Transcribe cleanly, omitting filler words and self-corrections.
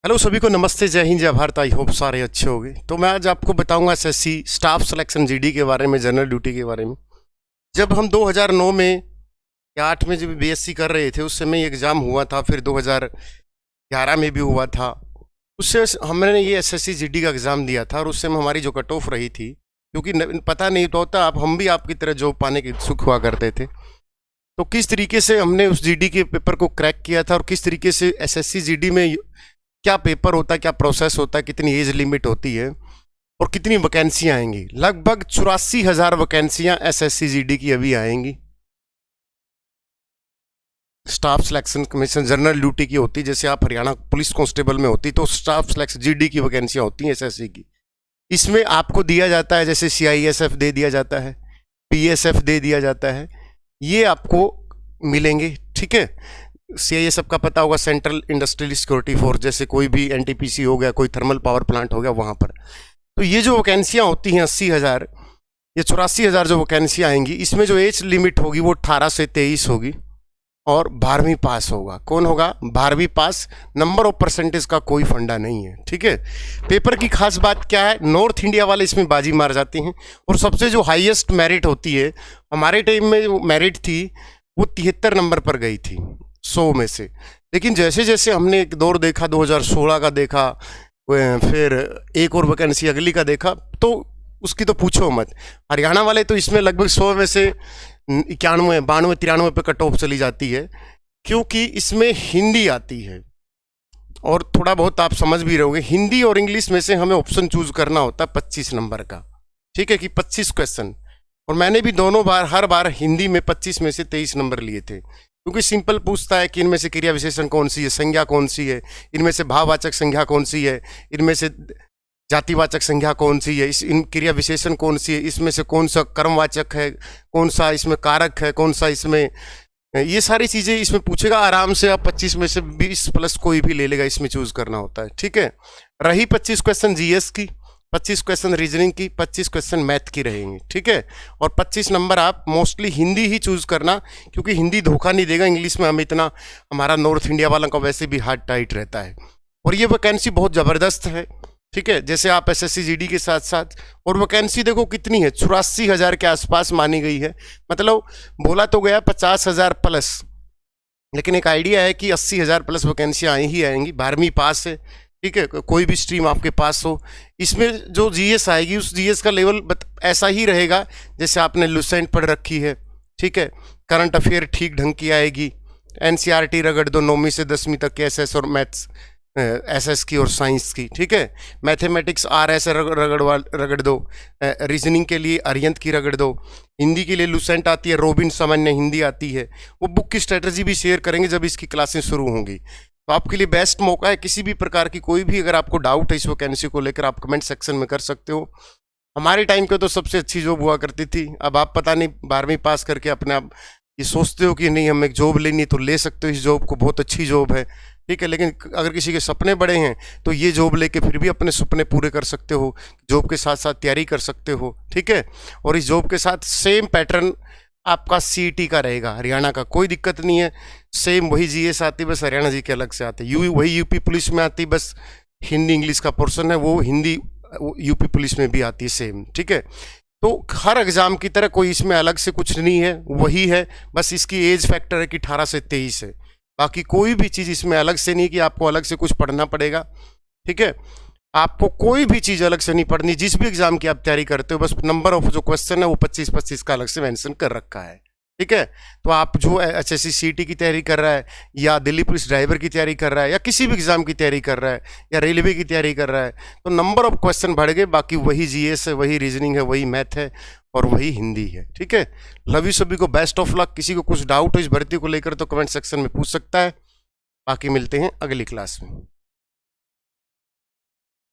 Hello सभी को नमस्ते, जय हिंद, जय भारत। आई होप सारे अच्छे होंगे। तो मैं आज आपको बताऊंगा एसएससी स्टाफ सिलेक्शन जीडी के बारे में, जनरल ड्यूटी के बारे में। जब हम 2009 में या 8 में जब बीएससी कर रहे थे उस समय एग्ज़ाम हुआ था, फिर 2011 में भी हुआ था। उससे हमने ये एसएससी जीडी का एग्ज़ाम दिया था और उस समय हमारी जो कट ऑफ रही थी, क्योंकि पता नहीं तो होता, अब हम भी आपकी तरह जॉब पाने के इच्छुक हुआ करते थे। तो किस तरीके से हमने उस जीडी के पेपर को क्रैक किया था और किस तरीके से एसएससी जीडी में क्या पेपर होता है, क्या प्रोसेस होता है, कितनी एज लिमिट होती है और कितनी वैकेंसियां आएंगी। लगभग 84,000 वैकेंसियां एसएससी जीडी की अभी आएंगी। Staff selection commission general duty की होती, जैसे आप हरियाणा पुलिस कांस्टेबल में होती, तो स्टाफ सिलेक्शन जीडी की वैकेंसियां होती हैं एसएससी की। इसमें आपको दिया जाता है, जैसे सीआईएसएफ दे दिया जाता है, पीएसएफ दे दिया जाता है, ये आपको मिलेंगे। ठीक है, सीआईएसएफ का पता होगा, सेंट्रल इंडस्ट्रियल सिक्योरिटी फोर्स, जैसे कोई भी एनटीपीसी हो गया, कोई थर्मल पावर प्लांट हो गया, वहाँ पर। तो ये जो वैकेंसियाँ होती हैं 80,000 या 84,000 जो वैकेंसियाँ आएंगी, इसमें जो एज लिमिट होगी वो 18 से 23 होगी और 12वीं पास होगा। कौन होगा? 12वीं पास। नंबर ऑफ परसेंटेज का कोई फंडा नहीं है। ठीक है, पेपर की खास बात क्या है, नॉर्थ इंडिया वाले इसमें बाजी मार जाते हैं और सबसे जो हाईएस्ट मेरिट होती है, हमारे टाइम में जो मेरिट थी वो 73 नंबर पर गई थी 100 में से। लेकिन जैसे जैसे हमने एक दौर देखा, 2016 का देखा, फिर एक और वैकेंसी अगली का देखा, तो उसकी तो पूछो मत। हरियाणा वाले तो इसमें लगभग 100 में से 91, 92, 93 पे कट ऑफ चली जाती है, क्योंकि इसमें हिंदी आती है और थोड़ा बहुत आप समझ भी रहोगे। हिंदी और इंग्लिश में से हमें ऑप्शन चूज करना होता है 25 नंबर का। ठीक है, कि 25 क्वेश्चन, और मैंने भी दोनों बार, हर बार हिंदी में 25 में से 23 नंबर लिए थे, क्योंकि सिंपल पूछता है कि इनमें से क्रिया विशेषण कौन सी है, संज्ञा कौन सी है, इनमें से भाववाचक संज्ञा कौन सी है, इनमें से जातिवाचक संज्ञा कौन सी है, इन क्रिया विशेषण कौन सी है, इसमें से कौन सा कर्मवाचक है, कौन सा इसमें कारक है, कौन सा इसमें, ये सारी चीज़ें इसमें पूछेगा। आराम से आप 25 में से 20 प्लस कोई भी ले लेगा, इसमें चूज करना होता है। ठीक है, रही 25 क्वेश्चन जीएस की, 25 क्वेश्चन रीजनिंग की, 25 क्वेश्चन मैथ की रहेंगे। ठीक है, और 25 नंबर आप मोस्टली हिंदी ही चूज करना, क्योंकि हिंदी धोखा नहीं देगा। इंग्लिश में हम इतना, हमारा नॉर्थ इंडिया वालों का वैसे भी हार्ड टाइट रहता है और ये वैकेंसी बहुत ज़बरदस्त है। ठीक है, जैसे आप एसएससी जीडी के साथ साथ, और वैकेंसी देखो कितनी है, 84,000 के आसपास मानी गई है। मतलब बोला तो गया 50,000 प्लस, लेकिन एक आइडिया है कि 80,000 प्लस वैकेंसियाँ आई ही आएंगी। 12वीं पास है, ठीक है, कोई भी स्ट्रीम आपके पास हो। इसमें जो जीएस आएगी, उस जीएस का लेवल ऐसा ही रहेगा जैसे आपने लुसेंट पढ़ रखी है। ठीक है, करंट अफेयर ठीक ढंग की आएगी, एनसीईआरटी रगड़ दो 9वीं से 10वीं तक के एसएस और मैथ्स, एसएस की और साइंस की। ठीक है, मैथमेटिक्स आरएस रगड़ दो, रीजनिंग के लिए अरियंत की रगड़ दो, हिंदी के लिए लुसेंट आती है, रोबिन सामान्य हिंदी आती है। वो बुक की स्ट्रेटजी भी शेयर करेंगे जब इसकी क्लासें शुरू होंगी। तो आपके लिए बेस्ट मौका है, किसी भी प्रकार की कोई भी अगर आपको डाउट है इस वैकेंसी को लेकर, आप कमेंट सेक्शन में कर सकते हो। हमारे टाइम पे तो सबसे अच्छी जॉब हुआ करती थी। अब आप पता नहीं 12वीं पास करके अपने आप ये सोचते हो कि नहीं हम एक जॉब लेनी, तो ले सकते हो इस जॉब को, बहुत अच्छी जॉब है। ठीक है, लेकिन अगर किसी के सपने बड़े हैं तो ये जॉब लेके फिर भी अपने सपने पूरे कर सकते हो, जॉब के साथ साथ तैयारी कर सकते हो। ठीक है, और इस जॉब के साथ सेम पैटर्न आपका सीईटी का रहेगा, हरियाणा का, कोई दिक्कत नहीं है। सेम वही जीएस आती, बस हरियाणा जी के अलग से आते। वही यूपी पुलिस में आती, बस हिंदी इंग्लिश का पोर्शन है, वो हिंदी यूपी पुलिस में भी आती है सेम। ठीक है, तो हर एग्जाम की तरह कोई इसमें अलग से कुछ नहीं है, वही है, बस इसकी एज फैक्टर है कि 18 से 23 है। बाकी कोई भी चीज़ इसमें अलग से नहीं कि आपको अलग से कुछ पढ़ना पड़ेगा। ठीक है, आपको कोई भी चीज़ अलग से नहीं पढ़नी, जिस भी एग्जाम की आप तैयारी करते हो, बस नंबर ऑफ जो क्वेश्चन है वो 25-25 का अलग से मेंशन कर रखा है। ठीक है, तो आप जो एचएससी सीईटी की तैयारी कर रहा है, या दिल्ली पुलिस ड्राइवर की तैयारी कर रहा है, या किसी भी एग्जाम की तैयारी कर रहा है, या रेलवे की तैयारी कर रहा है, तो नंबर ऑफ क्वेश्चन बढ़ गए, बाकी वही जीएस है, वही रीजनिंग है, वही मैथ है और वही हिंदी है। ठीक है, लव यू सभी को, बेस्ट ऑफ लक। किसी को कुछ डाउट हो इस भर्ती को लेकर तो कमेंट सेक्शन में पूछ सकता है। बाकी मिलते हैं अगली क्लास में।